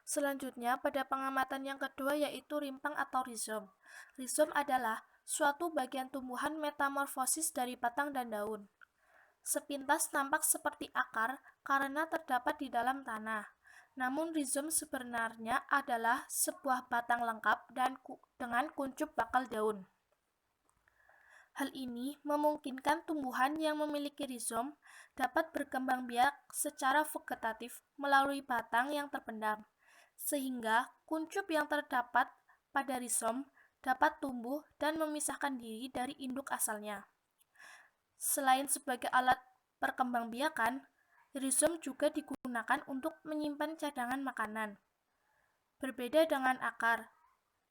Selanjutnya, pada pengamatan yang kedua yaitu rimpang atau rizom. Rizom adalah suatu bagian tumbuhan metamorfosis dari batang dan daun. Sepintas tampak seperti akar karena terdapat di dalam tanah. Namun rizom sebenarnya adalah sebuah batang lengkap dan dengan kuncup bakal daun. Hal ini memungkinkan tumbuhan yang memiliki rizom dapat berkembang biak secara vegetatif melalui batang yang terpendam, sehingga kuncup yang terdapat pada rizom dapat tumbuh dan memisahkan diri dari induk asalnya. Selain sebagai alat perkembangbiakan, rizom juga digunakan untuk menyimpan cadangan makanan. Berbeda dengan akar,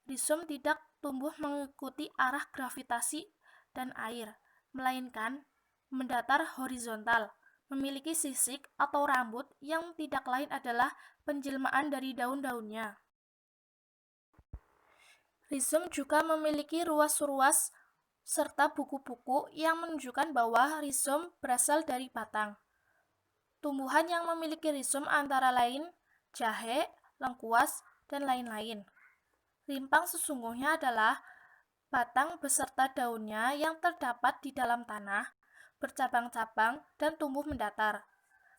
rizom tidak tumbuh mengikuti arah gravitasi dan air, melainkan mendatar horizontal, memiliki sisik atau rambut yang tidak lain adalah penjelmaan dari daun-daunnya. Rizom juga memiliki ruas-ruas serta buku-buku yang menunjukkan bahwa rizom berasal dari batang. Tumbuhan yang memiliki rizom antara lain jahe, lengkuas, dan lain-lain. Rimpang sesungguhnya adalah batang beserta daunnya yang terdapat di dalam tanah, bercabang-cabang dan tumbuh mendatar.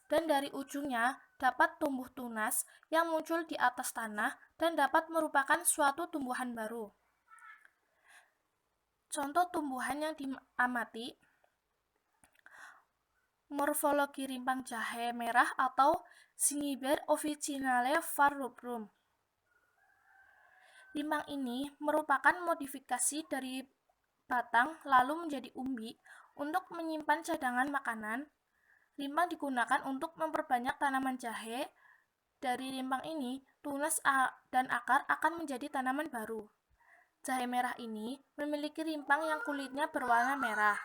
Dan dari ujungnya dapat tumbuh tunas yang muncul di atas tanah dan dapat merupakan suatu tumbuhan baru. Contoh tumbuhan yang diamati: morfologi rimpang jahe merah atau Cinniber officinale var. Rimpang ini merupakan modifikasi dari batang lalu menjadi umbi untuk menyimpan cadangan makanan. Rimpang digunakan untuk memperbanyak tanaman jahe. Dari rimpang ini, tunas dan akar akan menjadi tanaman baru. Jahe merah ini memiliki rimpang yang kulitnya berwarna merah.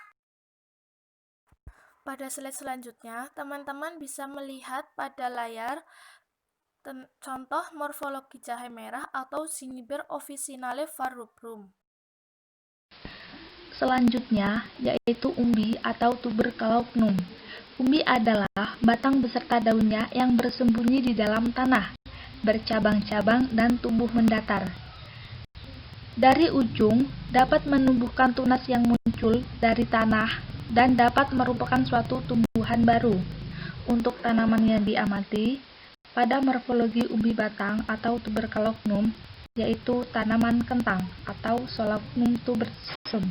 Pada slide selanjutnya, teman-teman bisa melihat pada layar contoh morfologi jahe merah atau Cinniber officinale var. Selanjutnya, yaitu umbi atau tuberculagnum. Umbi adalah batang beserta daunnya yang bersembunyi di dalam tanah, bercabang-cabang dan tumbuh mendatar. Dari ujung, dapat menumbuhkan tunas yang muncul dari tanah dan dapat merupakan suatu tumbuhan baru. Untuk tanaman yang diamati, pada morfologi umbi batang atau tuberculagnum, yaitu tanaman kentang atau Solanum tuberosum.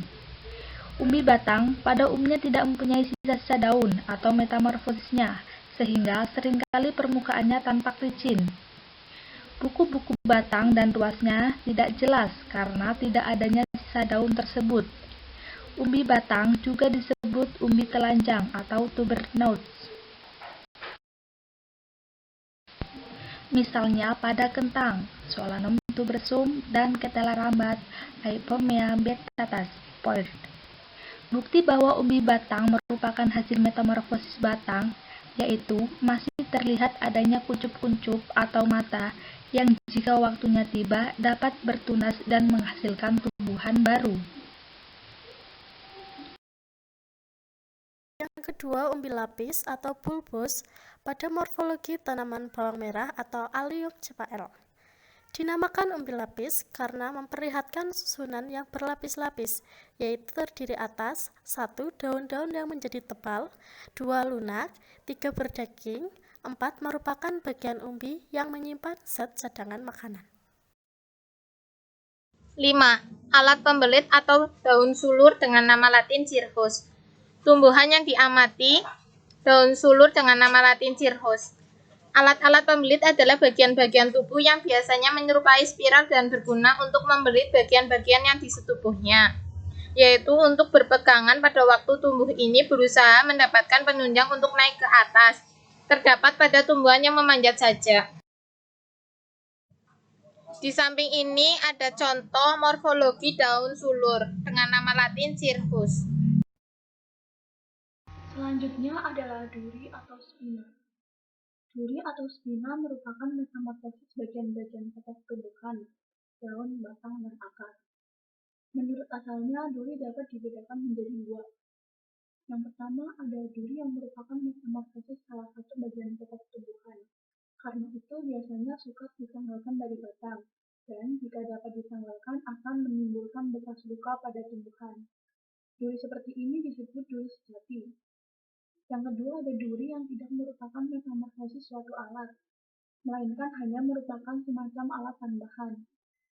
Umbi batang pada umumnya tidak mempunyai sisa-sisa daun atau metamorfosisnya, sehingga seringkali permukaannya tampak licin. Buku-buku batang dan ruasnya tidak jelas karena tidak adanya sisa daun tersebut. Umbi batang juga disebut umbi telanjang atau tubernuts. Misalnya pada kentang, Solanum tuberosum, dan ketela rambat, Ipomoea betatas, Poirt. Bukti bahwa umbi batang merupakan hasil metamorfosis batang, yaitu masih terlihat adanya kuncup-kuncup atau mata yang jika waktunya tiba dapat bertunas dan menghasilkan tumbuhan baru. Yang kedua, umbi lapis atau bulbous pada morfologi tanaman bawang merah atau Allium cepael. Dinamakan umbi lapis karena memperlihatkan susunan yang berlapis-lapis, yaitu terdiri atas 1. Daun-daun yang menjadi tebal, 2. Lunak, 3. Berdaging, 4. Merupakan bagian umbi yang menyimpan zat cadangan makanan. 5. Alat pembelit atau daun sulur dengan nama latin Cirrus. Tumbuhan yang diamati, daun sulur dengan nama latin Cirrus. Alat-alat pembelit adalah bagian-bagian tubuh yang biasanya menyerupai spiral dan berguna untuk membelit bagian-bagian yang di setubuhnya, yaitu untuk berpegangan pada waktu tumbuh ini berusaha mendapatkan penunjang untuk naik ke atas. Terdapat pada tumbuhan yang memanjat saja. Di samping ini ada contoh morfologi daun sulur dengan nama latin Cirrus. Selanjutnya adalah duri atau spina. Duri atau spina merupakan metamorfosis bagian-bagian pokok tumbuhan, daun, batang, dan akar. Menurut asalnya, duri dapat dibedakan menjadi dua. Yang pertama ada duri yang merupakan metamorfosis salah satu bagian pokok tumbuhan. Karena itu biasanya sukar ditanggalkan dari batang, dan jika dapat ditanggalkan akan menimbulkan bekas luka pada tumbuhan. Duri seperti ini disebut duri sejati. Yang kedua ada duri yang tidak merupakan metamorfosis suatu alat, melainkan hanya merupakan semacam alat tambahan,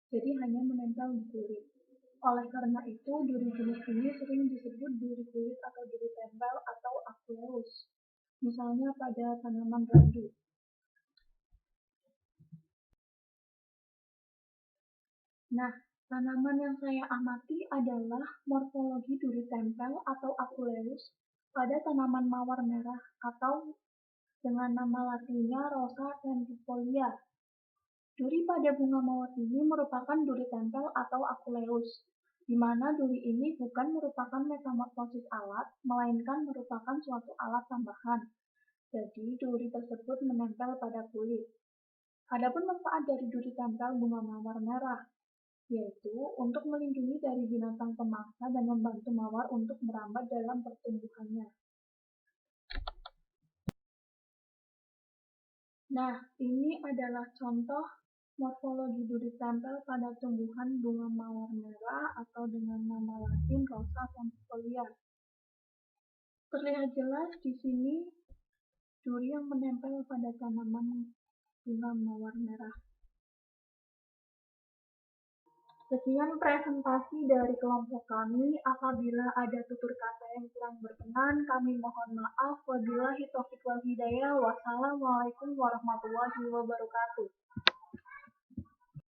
jadi hanya menempel di kulit. Oleh karena itu, duri jenis ini sering disebut duri kulit atau duri tempel atau akuleus, misalnya pada tanaman randu. Nah, tanaman yang saya amati adalah morfologi duri tempel atau akuleus pada tanaman mawar merah atau dengan nama latinnya Rosa centifolia. Duri pada bunga mawar ini merupakan duri tempel atau akuleus, di mana duri ini bukan merupakan metamorfosis alat, melainkan merupakan suatu alat tambahan. Jadi, duri tersebut menempel pada kulit. Adapun manfaat dari duri tempel bunga mawar merah, yaitu untuk melindungi dari binatang pemangsa dan membantu mawar untuk merambat dalam pertumbuhannya. Nah, ini adalah contoh morfologi duri tempel pada tumbuhan bunga mawar merah atau dengan nama latin Rosa centifolia. Terlihat jelas di sini duri yang menempel pada tanaman bunga mawar merah. Sekian presentasi dari kelompok kami. Apabila ada tutur kata yang kurang berkenan, kami mohon maaf. Wabillahi taufiq wal hidayah. Wassalamualaikum warahmatullahi wabarakatuh.